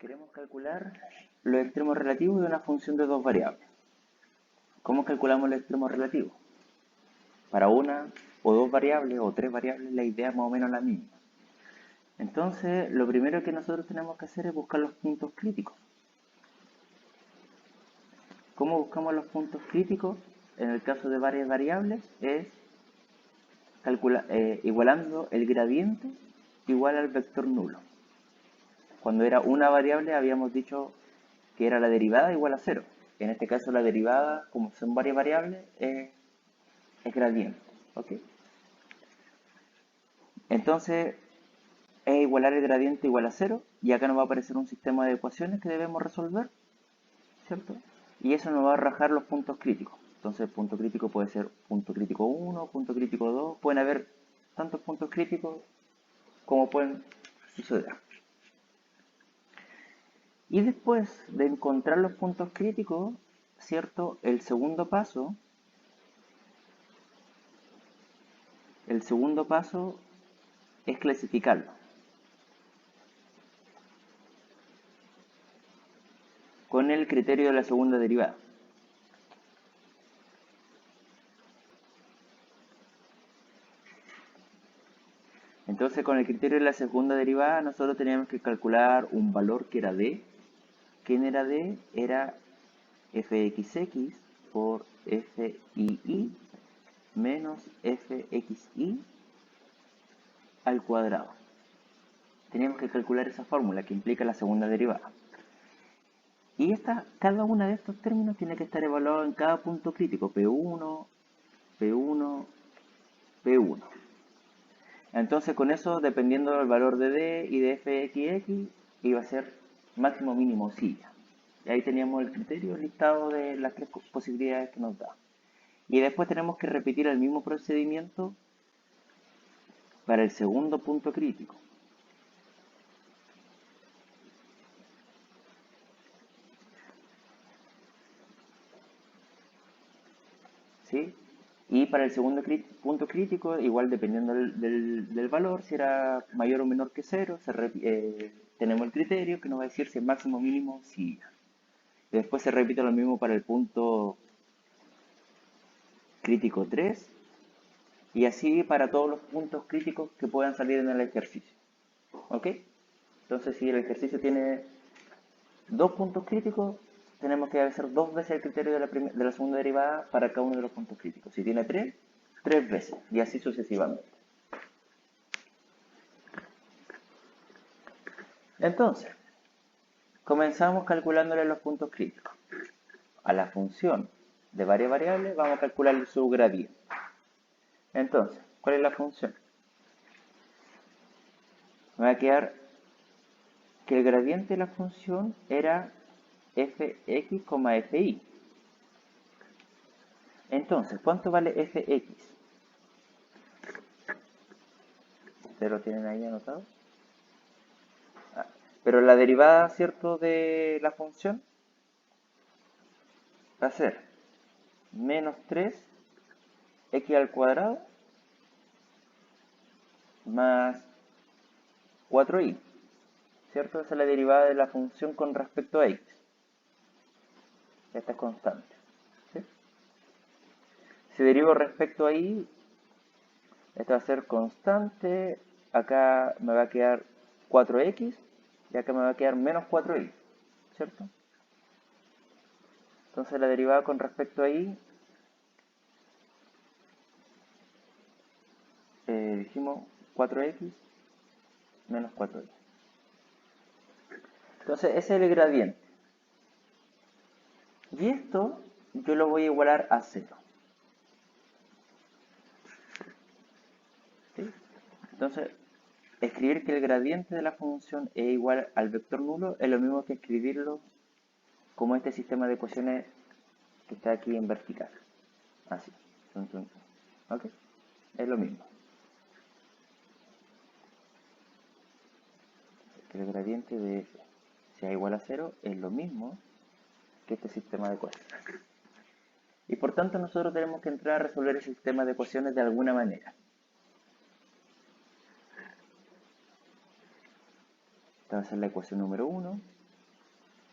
Queremos calcular los extremos relativos de una función de dos variables. ¿Cómo calculamos los extremos relativos? Para una o dos variables o tres variables la idea es más o menos la misma. Entonces, lo primero que nosotros tenemos que hacer es buscar los puntos críticos. ¿Cómo buscamos los puntos críticos? En el caso de varias variables es igualando el gradiente igual al vector nulo. Cuando era una variable habíamos dicho que era la derivada igual a 0. En este caso la derivada, como son varias variables, es gradiente. ¿Ok? Entonces es igualar el gradiente igual a 0 y acá nos va a aparecer un sistema de ecuaciones que debemos resolver, ¿cierto? Y eso nos va a arrojar los puntos críticos. Entonces el punto crítico puede ser punto crítico 1, punto crítico 2, pueden haber tantos puntos críticos como pueden suceder. Y después de encontrar los puntos críticos, ¿cierto? El segundo paso es clasificarlo. Con el criterio de la segunda derivada. Entonces, con el criterio de la segunda derivada, nosotros teníamos que calcular un valor que era d. ¿Quién era d? Era fxx por fii menos fxi al cuadrado. Teníamos que calcular esa fórmula que implica la segunda derivada. Y cada uno de estos términos tiene que estar evaluado en cada punto crítico, P1, P1, P1. Entonces con eso, dependiendo del valor de D y de fxx, iba a ser máximo, mínimo, silla. Y ahí teníamos el criterio listado de las tres posibilidades que nos da. Y después tenemos que repetir el mismo procedimiento para el segundo punto crítico. ¿Sí? Y para el segundo punto crítico, igual dependiendo del valor, si era mayor o menor que 0, tenemos el criterio que nos va a decir si es máximo, mínimo, sí. Y después se repite lo mismo para el punto crítico 3 y así para todos los puntos críticos que puedan salir en el ejercicio. ¿Ok? Entonces, si el ejercicio tiene dos puntos críticos, tenemos que hacer dos veces el criterio de la segunda derivada para cada uno de los puntos críticos. Si tiene tres veces, y así sucesivamente. Entonces, comenzamos calculándole los puntos críticos. A la función de varias variables vamos a calcular su gradiente. Entonces, ¿cuál es la función? Me va a quedar que el gradiente de la función era fx, fi. Entonces, ¿cuánto vale fx? ¿Ustedes lo tienen ahí anotado? Pero la derivada, ¿cierto?, de la función va a ser menos 3x al cuadrado más 4i, ¿cierto? Esa es la derivada de la función con respecto a x. Esta es constante. ¿Sí? Si derivo respecto a y, esta va a ser constante, acá me va a quedar 4x y acá me va a quedar menos 4i, ¿cierto? Entonces la derivada con respecto a y, dijimos 4x menos 4i. Entonces ese es el gradiente. Y esto yo lo voy a igualar a 0. ¿Sí? Entonces, escribir que el gradiente de la función es igual al vector nulo es lo mismo que escribirlo como este sistema de ecuaciones que está aquí en vertical. Así. ¿Ok? Es lo mismo. Que el gradiente de f sea igual a 0 es lo mismo que este sistema de ecuaciones. Y por tanto nosotros tenemos que entrar a resolver el sistema de ecuaciones de alguna manera. Esta va a ser la ecuación número 1.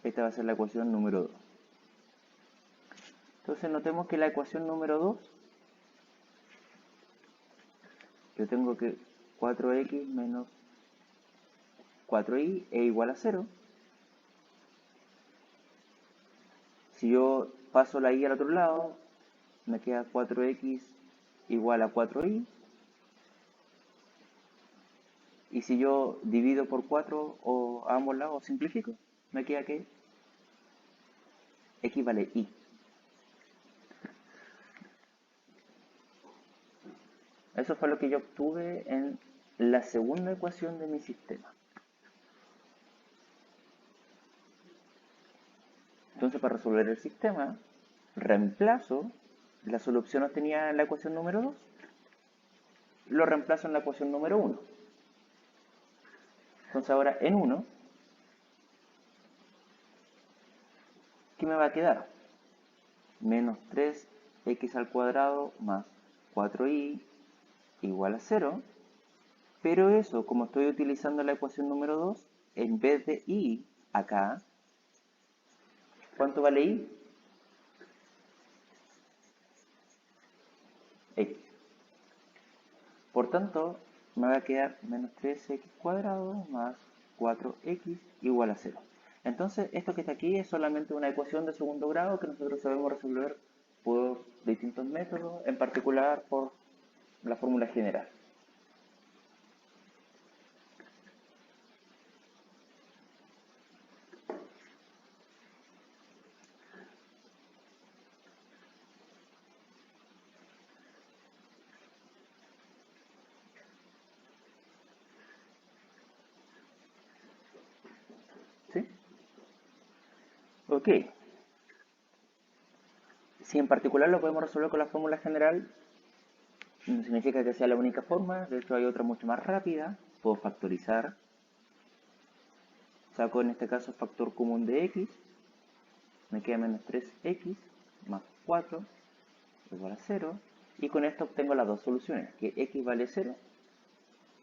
esta va a ser la ecuación número 2. Entonces notemos que la ecuación número 2, yo tengo que 4x menos 4y es igual a 0. Si yo paso la y al otro lado, me queda 4x igual a 4y. Y si yo divido por 4 o a ambos lados, simplifico, me queda que x vale y. Eso fue lo que yo obtuve en la segunda ecuación de mi sistema. Entonces, para resolver el sistema, reemplazo la solución obtenida en la ecuación número 2, lo reemplazo en la ecuación número 1. Entonces ahora en 1, ¿qué me va a quedar? Menos 3x al cuadrado más 4y igual a 0. Pero eso, como estoy utilizando la ecuación número 2, en vez de y acá, ¿cuánto vale y? X. Por tanto, me va a quedar menos 3x cuadrado más 4x igual a 0. Entonces, esto que está aquí es solamente una ecuación de segundo grado que nosotros sabemos resolver por distintos métodos, en particular por la fórmula general. ¿Sí? Ok. Si en particular lo podemos resolver con la fórmula general, no significa que sea la única forma, de hecho hay otra mucho más rápida. Puedo factorizar. Saco en este caso factor común de x, me queda menos 3x más 4 igual a 0, y con esto obtengo las dos soluciones, que x vale 0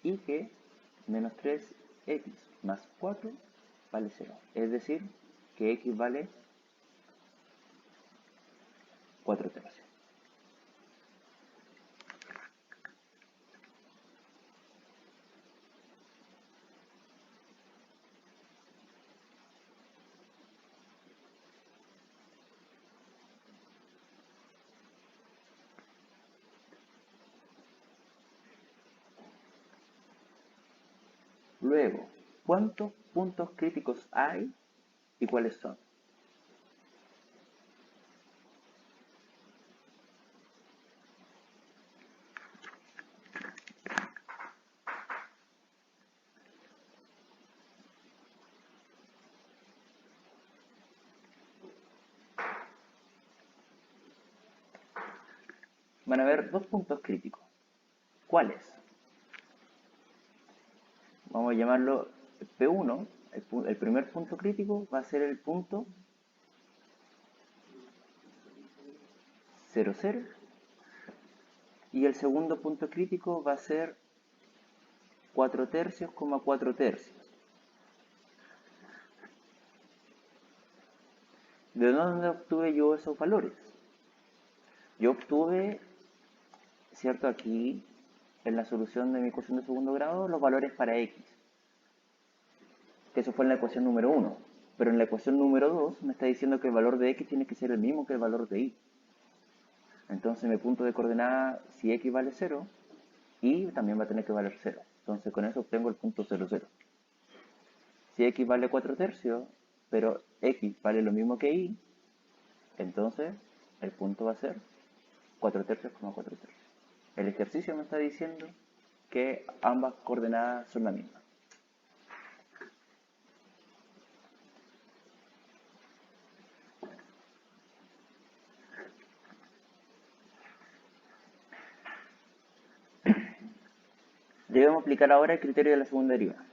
y que menos 3x más 4 vale 0, es decir, que x vale 4 tercios. Luego, ¿cuántos puntos críticos hay y cuáles son? Van a haber dos puntos críticos. ¿Cuáles? Vamos a llamarlo P1. El primer punto crítico va a ser el punto 0, 0. Y el segundo punto crítico va a ser 4 tercios, 4 tercios. ¿De dónde obtuve yo esos valores? Yo obtuve, ¿cierto? Aquí, en la solución de mi ecuación de segundo grado, los valores para x. Que eso fue en la ecuación número 1. Pero en la ecuación número 2 me está diciendo que el valor de x tiene que ser el mismo que el valor de y. Entonces mi punto de coordenada, si x vale 0, y también va a tener que valer 0. Entonces con eso obtengo el punto 0, 0. Si x vale 4 tercios, pero x vale lo mismo que y, entonces el punto va a ser 4 tercios, 4 tercios. El ejercicio me está diciendo que ambas coordenadas son la misma. Debemos aplicar ahora el criterio de la segunda derivada.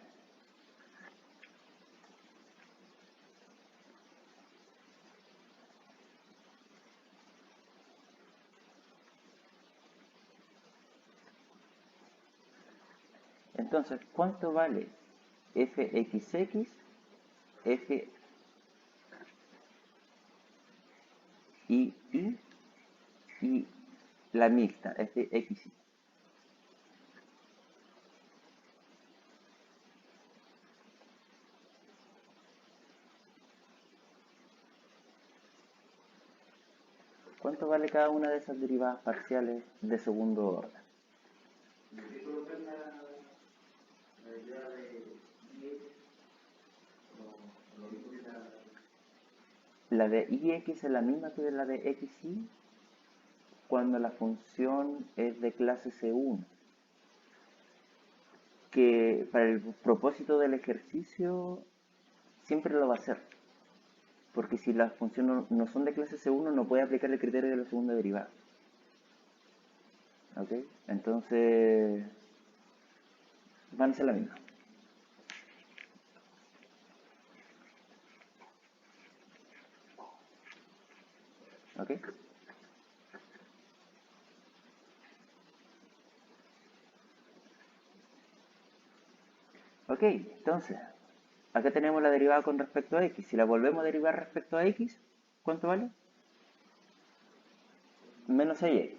Entonces, ¿cuánto vale fxx, f y la mixta, fxy. ¿Cuánto vale cada una de esas derivadas parciales de segundo orden? La de ix es la misma que la de xy cuando la función es de clase C1, que para el propósito del ejercicio siempre lo va a hacer, porque si las funciones no son de clase C1 no puede aplicar el criterio de la segunda derivada. ¿Ok? Entonces van a ser la misma. ¿Ok? Ok, entonces, acá tenemos la derivada con respecto a x. Si la volvemos a derivar respecto a x, ¿cuánto vale? Menos 6x.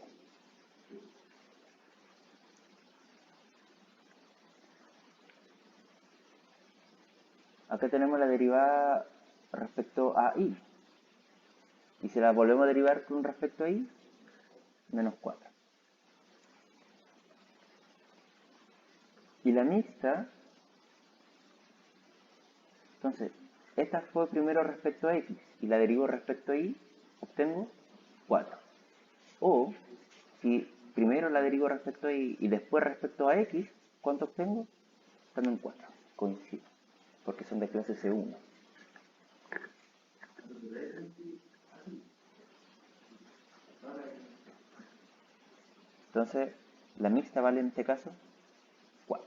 Acá tenemos la derivada respecto a y. Y si la volvemos a derivar con respecto a y, menos 4. Y la mixta, entonces, esta fue primero respecto a x y la derivo respecto a y, obtengo 4. O, si primero la derivo respecto a y y después respecto a x, ¿cuánto obtengo? También 4. Coincide, porque son de clase C1. Entonces, la mixta vale en este caso 4.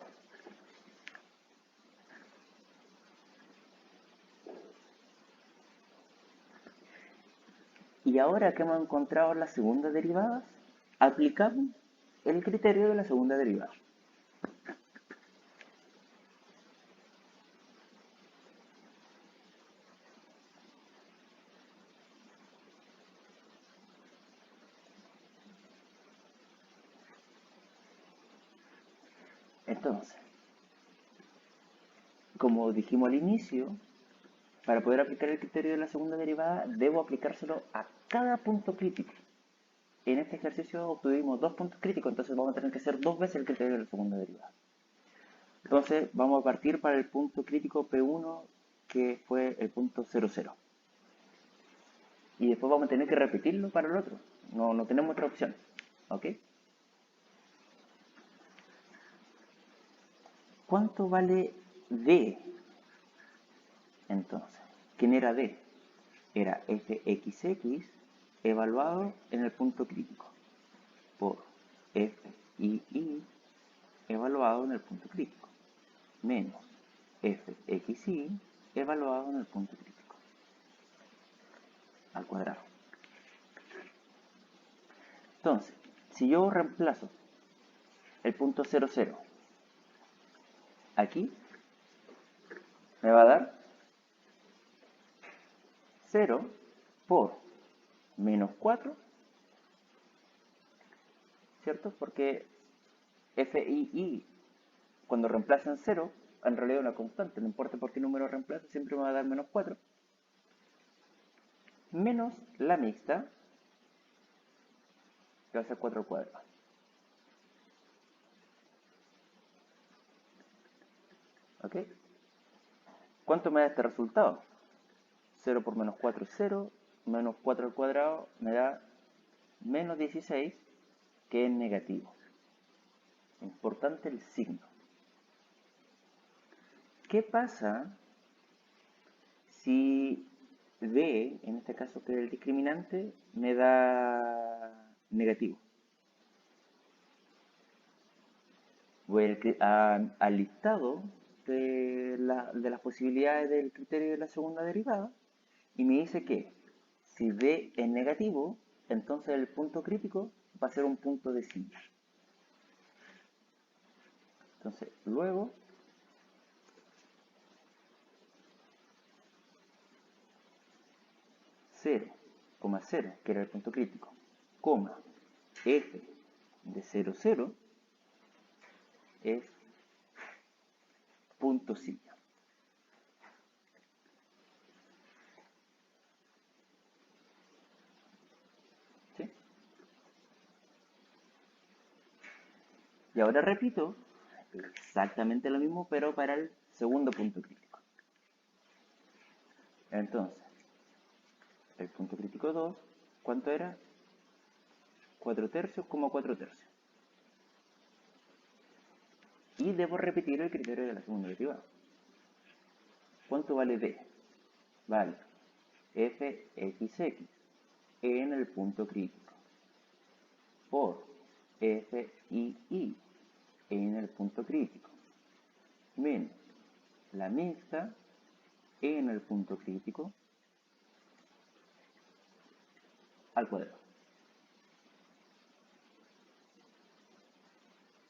Y ahora que hemos encontrado las segundas derivadas, aplicamos el criterio de la segunda derivada. Entonces, como dijimos al inicio, para poder aplicar el criterio de la segunda derivada, debo aplicárselo a cada punto crítico. En este ejercicio obtuvimos 2 puntos críticos, entonces vamos a tener que hacer 2 veces el criterio de la segunda derivada. Entonces vamos a partir para el punto crítico P1, que fue el punto 0,0. Y después vamos a tener que repetirlo para el otro. No tenemos otra opción. ¿Ok? ¿Cuánto vale D? Entonces, ¿quién era D? Era fxx evaluado en el punto crítico por fii evaluado en el punto crítico menos fxy evaluado en el punto crítico al cuadrado. Entonces, si yo reemplazo el punto 0,0 aquí, me va a dar 0 por menos 4, ¿cierto? Porque fii, cuando reemplaza en 0, en realidad es una constante, no importa por qué número reemplaza, siempre me va a dar menos 4, menos la mixta, que va a ser 4 al cuadrado. ¿Ok? ¿Cuánto me da este resultado? 0 por menos 4 es 0, menos 4 al cuadrado me da menos 16, que es negativo. Importante el signo. ¿Qué pasa si D, en este caso que es el discriminante, me da negativo? Voy al listado de las posibilidades del criterio de la segunda derivada y me dice que si D es negativo, entonces el punto crítico va a ser un punto de similar. Entonces, luego, cero coma 0, que era el punto crítico, coma f de 0, 0, es punto silla. ¿Sí? Y ahora repito exactamente lo mismo, pero para el segundo punto crítico. Entonces, el punto crítico 2, ¿cuánto era? 4 tercios, 4 tercios. Y debo repetir el criterio de la segunda derivada. ¿Cuánto vale D? Vale fxx en el punto crítico por fii en el punto crítico menos la mixta en el punto crítico al cuadrado.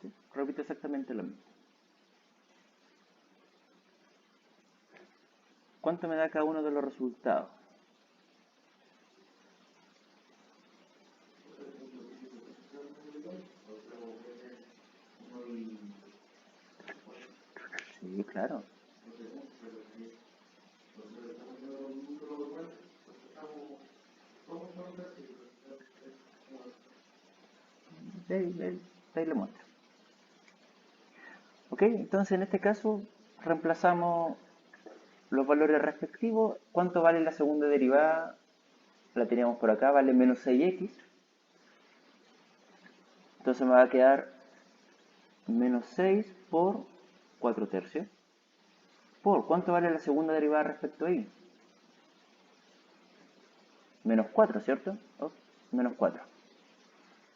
¿Sí? Repito exactamente lo mismo. ¿Cuánto me da cada uno de los resultados? Sí, claro. Ahí le muestro. Ok, entonces en este caso reemplazamos los valores respectivos. ¿Cuánto vale la segunda derivada? La teníamos por acá, vale menos 6x. Entonces me va a quedar menos 6 por 4 tercios. ¿Por cuánto vale la segunda derivada respecto a y? Menos 4, ¿cierto? Oh, menos 4.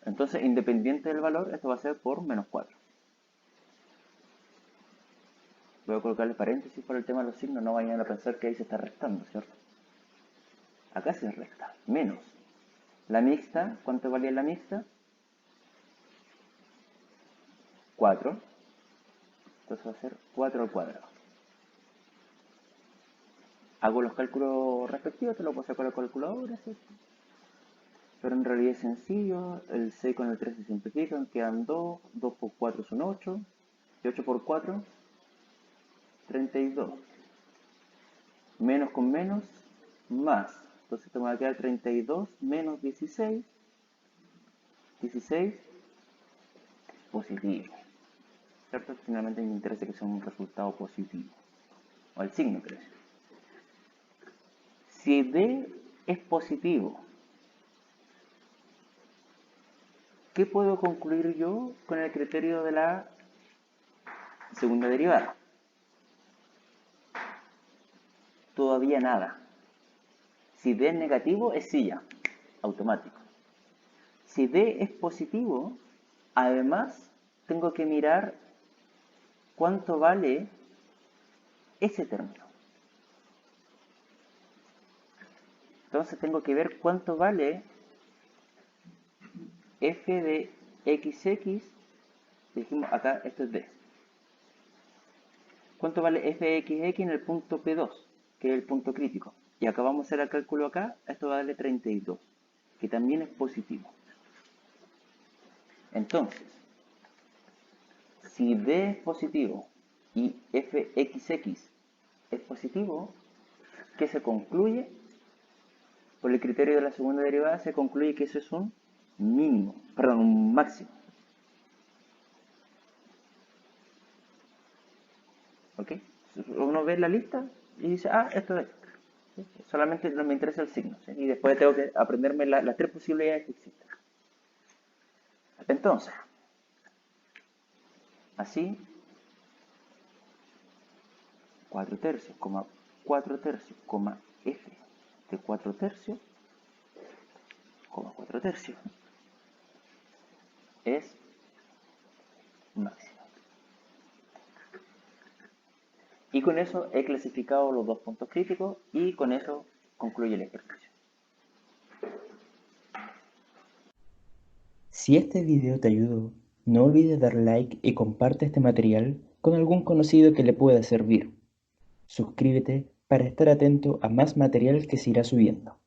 Entonces, independiente del valor, esto va a ser por menos 4. Voy a colocarle paréntesis por el tema de los signos, no vayan a pensar que ahí se está restando, ¿cierto? Acá se resta, menos. La mixta, ¿cuánto valía la mixta? 4. Entonces va a ser 4 al cuadrado. Hago los cálculos respectivos, te lo puedo sacar con la calculadora, ¿cierto? Pero en realidad es sencillo, el 6 con el 3 se simplifican, quedan 2, 2 por 4 son 8, y 8 por 4, 32. Menos con menos, más. Entonces te va a quedar 32 menos 16, 16 positivo. ¿Cierto? Finalmente me interesa que sea un resultado positivo. O el signo, creo. Si D es positivo, ¿qué puedo concluir yo con el criterio de la segunda derivada? Todavía nada. Si D es negativo, es silla, automático. Si D es positivo, además tengo que mirar cuánto vale ese término. Entonces tengo que ver cuánto vale f de xx, dijimos acá, esto es D. ¿Cuánto vale f de xx en el punto P2, que es el punto crítico? Y acá vamos a hacer el cálculo acá, esto va a darle 32, que también es positivo. Entonces, si D es positivo y fxx es positivo, ¿qué se concluye? Por el criterio de la segunda derivada se concluye que eso es un mínimo, perdón, un máximo. ¿Ok? Uno ve la lista y dice, ah, esto es. ¿Sí? Solamente no me interesa el signo. ¿Sí? Y después tengo que aprenderme las tres posibilidades que existen. Entonces, así, 4 tercios, 4 tercios, f de 4 tercios, 4 tercios, es máximo. Y con eso he clasificado los dos puntos críticos y con eso concluye el ejercicio. Si este video te ayudó, no olvides dar like y comparte este material con algún conocido que le pueda servir. Suscríbete para estar atento a más material que se irá subiendo.